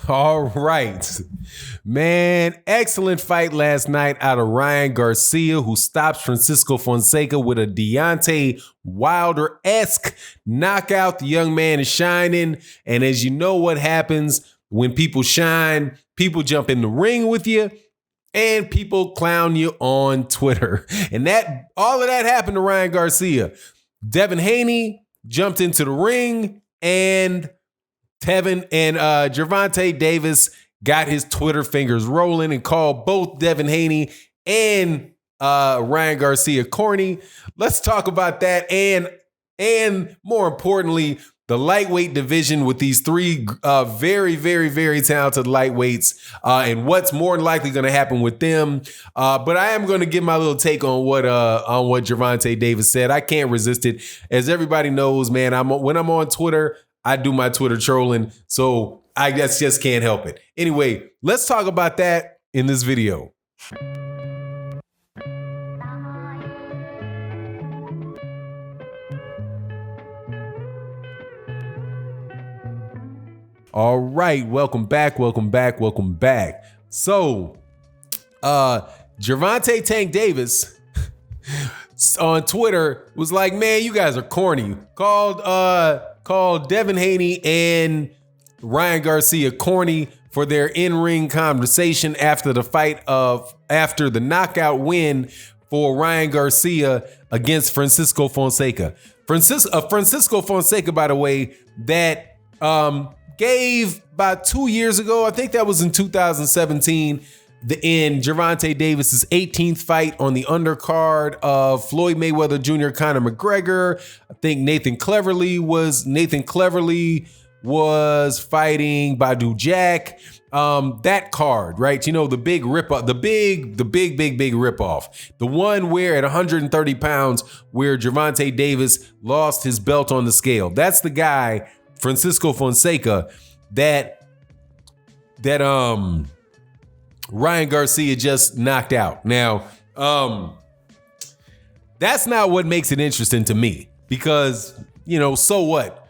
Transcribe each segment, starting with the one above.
All right. Man, excellent fight last night out of Ryan Garcia, who stops Francisco Fonseca with a Deontay Wilder-esque knockout. The young man is shining. And as you know what happens when people shine, people jump in the ring with you and people clown you on Twitter. And that all of that happened to Ryan Garcia. Devin Haney jumped into the ring and Gervonta Davis got his Twitter fingers rolling and called both Devin Haney and Ryan Garcia corny. Let's talk about that and more importantly, the lightweight division with these three very, very, very talented lightweights and what's more than likely going to happen with them. But I am going to give my little take on what Gervonta Davis said. I can't resist it. As everybody knows, man, when I'm on Twitter, I do my Twitter trolling, so I just can't help it. Anyway, let's talk about that in this video. All right, welcome back. So, Gervonta Tank Davis on Twitter was like, man, you guys are corny. Called Devin Haney and Ryan Garcia corny for their in-ring conversation after the knockout win for Ryan Garcia against Francisco Fonseca. Francisco Fonseca, by the way, that gave about 2 years ago, I think that was in 2017, in Gervonta Davis's 18th fight on the undercard of Floyd Mayweather Jr., Conor McGregor. I think Nathan Cleverly was fighting Badu Jack. That card, right? You know, the big rip-off, the big rip-off. The one where at 130 pounds, where Gervonta Davis lost his belt on the scale. That's the guy, Francisco Fonseca, that Ryan Garcia just knocked out. Now, that's not what makes it interesting to me because, you know, so what?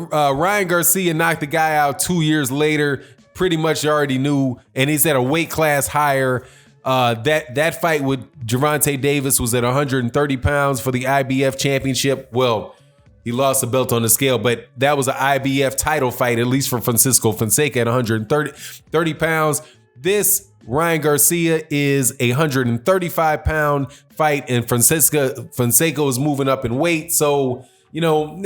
Ryan Garcia knocked the guy out 2 years later, pretty much already knew, and he's at a weight class higher. That fight with Gervonta Davis was at 130 pounds for the IBF championship. Well, he lost the belt on the scale, but that was an IBF title fight, at least for Francisco Fonseca at 130 pounds. This Ryan Garcia is a 135-pound fight, and Fonseca is moving up in weight. So, you know,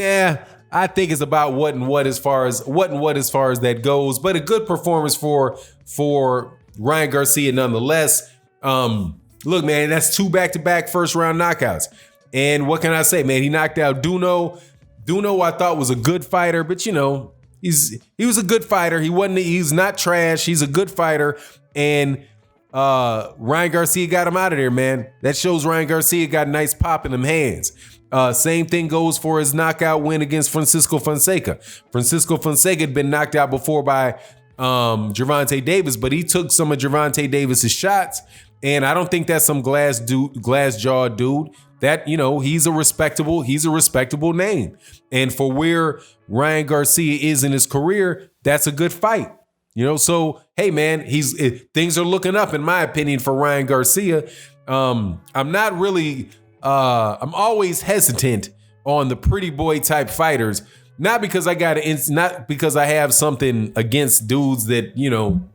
I think it's about what and what as far as that goes. But a good performance for Ryan Garcia nonetheless. Look, man, that's 2 back-to-back first-round knockouts. And what can I say, man? He knocked out Duno. Duno, I thought, was a good fighter, but you know, he was a good fighter. He's not trash. He's a good fighter. And Ryan Garcia got him out of there, man. That shows Ryan Garcia got a nice pop in them hands. Same thing goes for his knockout win against Francisco Fonseca. Francisco Fonseca had been knocked out before by Gervonta Davis, but he took some of Gervonta Davis's shots. And I don't think that's some glass jaw dude. That, you know, he's a respectable name. And for where Ryan Garcia is in his career, that's a good fight. You know, so hey man, things are looking up in my opinion for Ryan Garcia. I'm always hesitant on the pretty boy type fighters, not because I have something against dudes that, you know,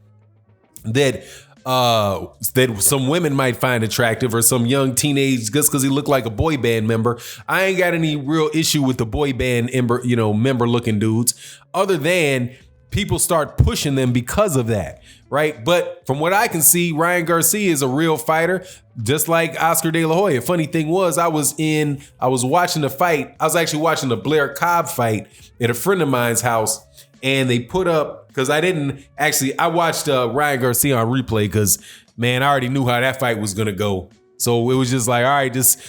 that some women might find attractive, or some young teenage, just because he looked like a boy band member. I ain't got any real issue with the boy band member looking dudes, other than people start pushing them because of that, right? But from what I can see, Ryan Garcia is a real fighter, just like Oscar De La Hoya. Funny thing was, I was watching the fight. I was actually watching the Blair Cobb fight at a friend of mine's house, and they put up, because I watched Ryan Garcia on replay because, man, I already knew how that fight was gonna go. So it was just like, all right, just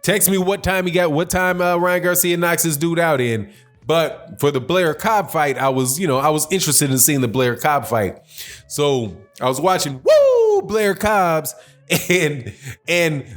text me what time Ryan Garcia knocks this dude out in. But for the Blair Cobb fight, I was interested in seeing the Blair Cobb fight. So I was watching Blair Cobb's, and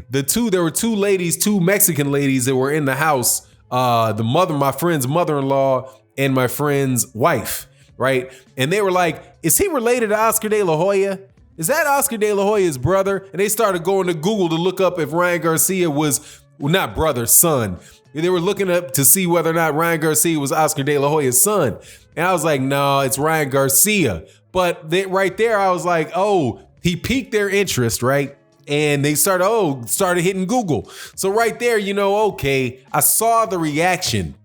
there were two Mexican ladies that were in the house, my friend's mother-in-law and my friend's wife. right? And they were like, is he related to Oscar De La Hoya? Is that Oscar De La Hoya's brother? And they started going to Google to look up if Ryan Garcia was, well, not brother, son. They were looking up to see whether or not Ryan Garcia was Oscar De La Hoya's son. And I was like, no, it's Ryan Garcia. But right there, I was like, oh, he piqued their interest, right? And they started hitting Google. So right there, okay, I saw the reaction.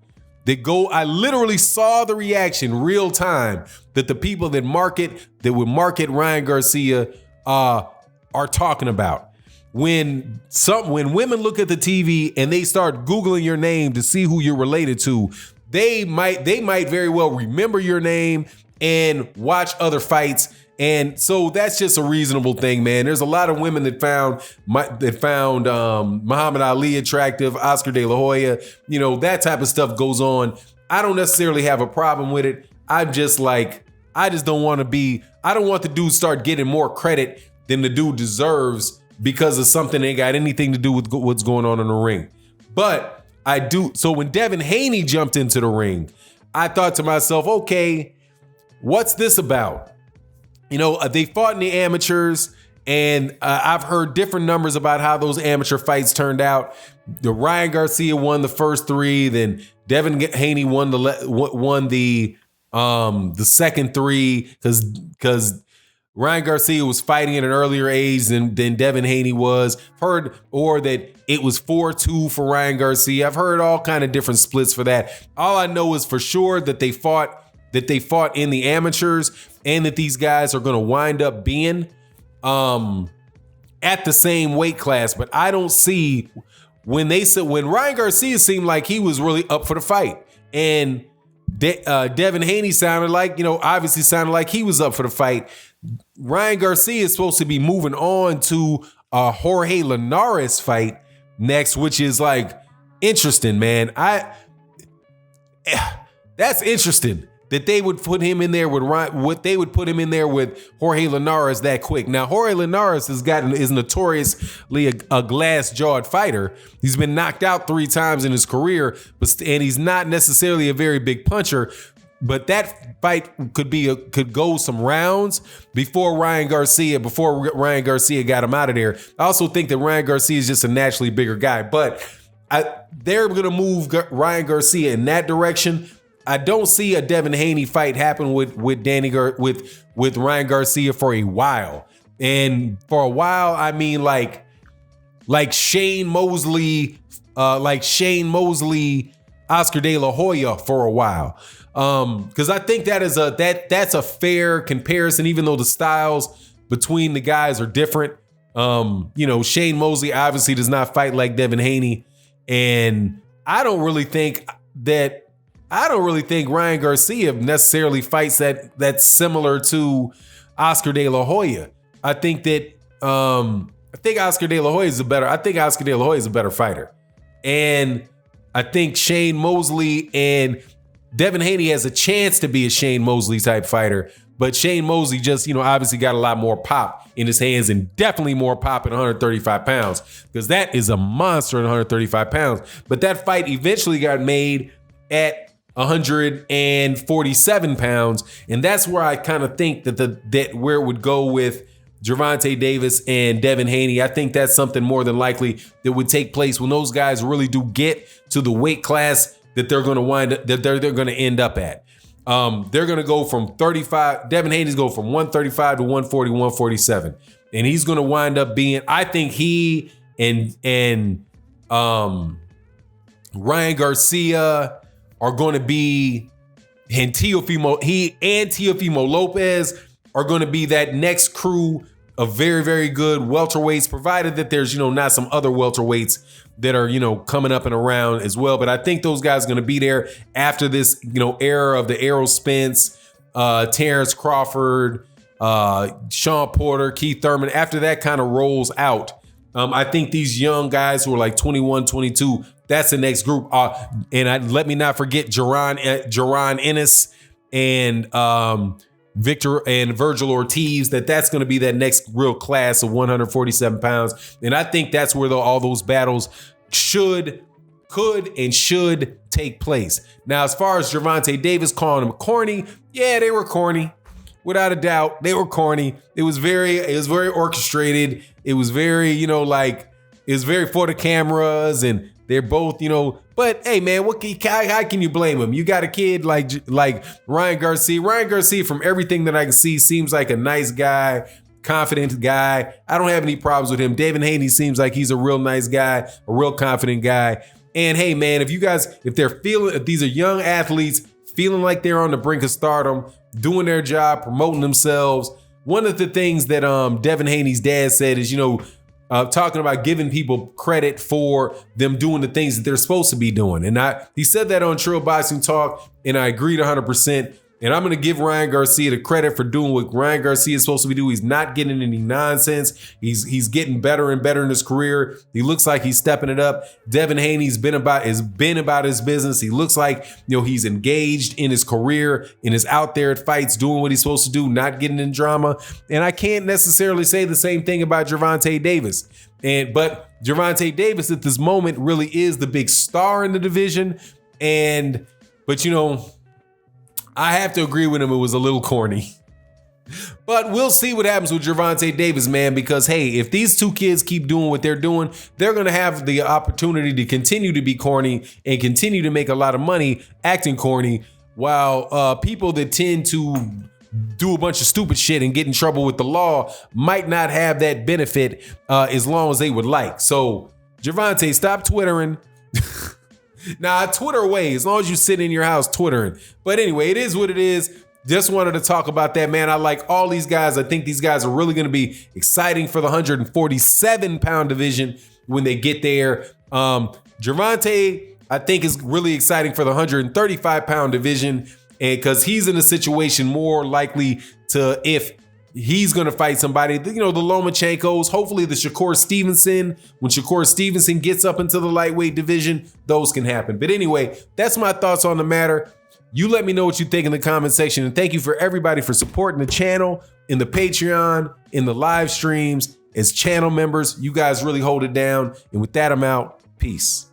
I literally saw the reaction real time that the people that would market Ryan Garcia are talking about. When women look at the TV and they start Googling your name to see who you're related to, they might very well remember your name and watch other fights. And so that's just a reasonable thing, man. There's a lot of women that found Muhammad Ali attractive, Oscar De La Hoya, that type of stuff goes on. I don't necessarily have a problem with it. I don't want the dude start getting more credit than the dude deserves because of something that ain't got anything to do with what's going on in the ring. But I do. So when Devin Haney jumped into the ring, I thought to myself, okay, what's this about? They fought in the amateurs, and I've heard different numbers about how those amateur fights turned out. The Ryan Garcia won the first 3, then Devin Haney won the second 3 because Ryan Garcia was fighting at an earlier age than Devin Haney was. Or that it was 4-2 for Ryan Garcia. I've heard all kind of different splits for that. All I know is for sure that they fought in the amateurs, and that these guys are going to wind up being at the same weight class. But I don't see when Ryan Garcia seemed like he was really up for the fight, and Devin Haney sounded like he was up for the fight. Ryan Garcia is supposed to be moving on to a Jorge Linares fight next, which is like interesting, man. That's interesting that they would put him in there with Jorge Linares that quick. Now, Jorge Linares is notoriously a glass-jawed fighter. He's been knocked out 3 times in his career, and he's not necessarily a very big puncher. But that fight could go some rounds before Ryan Garcia got him out of there. I also think that Ryan Garcia is just a naturally bigger guy, but they're going to move Ryan Garcia in that direction. I don't see a Devin Haney fight happen with Ryan Garcia for a while. And for a while, I mean like Shane Mosley, Oscar De La Hoya for a while. Because I think that's a fair comparison, even though the styles between the guys are different. Shane Mosley obviously does not fight like Devin Haney, and I don't really think Ryan Garcia necessarily fights that's similar to Oscar De La Hoya. I think Oscar De La Hoya is a better fighter. And I think Shane Mosley and Devin Haney has a chance to be a Shane Mosley type fighter, but Shane Mosley just, obviously got a lot more pop in his hands, and definitely more pop at 135 pounds, because that is a monster at 135 pounds. But that fight eventually got made at 147 pounds, and that's where I kind of think that where it would go with Gervonta Davis and Devin Haney. I think that's something more than likely that would take place when those guys really do get to the weight class that they're going to end up at. They're going to go from 35. Devin Haney's go from 135 to 140, 147, and he's going to wind up being. I think he and Ryan Garcia are going to be, and Teofimo Lopez are going to be that next crew of very, very good welterweights, provided that there's, not some other welterweights that are, coming up and around as well. But I think those guys are going to be there after this, era of the Errol Spence, Terrence Crawford, Sean Porter, Keith Thurman. After that kind of rolls out, I think these young guys who are like 21, 22, that's the next group. Let me not forget Jaron Ennis and Victor and Virgil Ortiz. That's going to be that next real class of 147 pounds. And I think that's where all those battles could and should take place. Now, as far as Gervonta Davis calling him corny, yeah, they were corny. Without a doubt, they were corny. It was very orchestrated. It was very, it was very for the cameras, and they're both, but hey man, how can you blame him? You got a kid like Ryan Garcia. Ryan Garcia, from everything that I can see, seems like a nice guy, confident guy. I don't have any problems with him. Devin Haney seems like he's a real nice guy, a real confident guy. And hey man, if these are young athletes feeling like they're on the brink of stardom, doing their job, promoting themselves. One of the things that Devin Haney's dad said is, talking about giving people credit for them doing the things that they're supposed to be doing. And he said that on Trill Boxing Talk, and I agreed 100%. And I'm going to give Ryan Garcia the credit for doing what Ryan Garcia is supposed to be doing. He's not getting any nonsense. He's getting better and better in his career. He looks like he's stepping it up. Devin Haney's been about his business. He looks like, he's engaged in his career and is out there at fights doing what he's supposed to do, not getting in drama. And I can't necessarily say the same thing about Gervonta Davis. But Gervonta Davis at this moment really is the big star in the division. But I have to agree with him. It was a little corny. But we'll see what happens with Gervonta Davis, man, because, hey, if these two kids keep doing what they're doing, they're going to have the opportunity to continue to be corny and continue to make a lot of money acting corny, while people that tend to do a bunch of stupid shit and get in trouble with the law might not have that benefit as long as they would like. So, Gervonta, stop twittering. Nah, Twitter away, as long as you sit in your house twittering. But anyway, it is what it is. Just wanted to talk about that, man. I like all these guys. I think these guys are really going to be exciting for the 147-pound division when they get there. Gervonta, I think, is really exciting for the 135-pound division, and because he's in a situation more likely to, if he's going to fight somebody, the Lomachenkos, hopefully the Shakur Stevenson. When Shakur Stevenson gets up into the lightweight division, those can happen. But anyway, that's my thoughts on the matter. You let me know what you think in the comment section. And thank you for everybody for supporting the channel, in the Patreon, in the live streams, as channel members. You guys really hold it down. And with that, I'm out. Peace.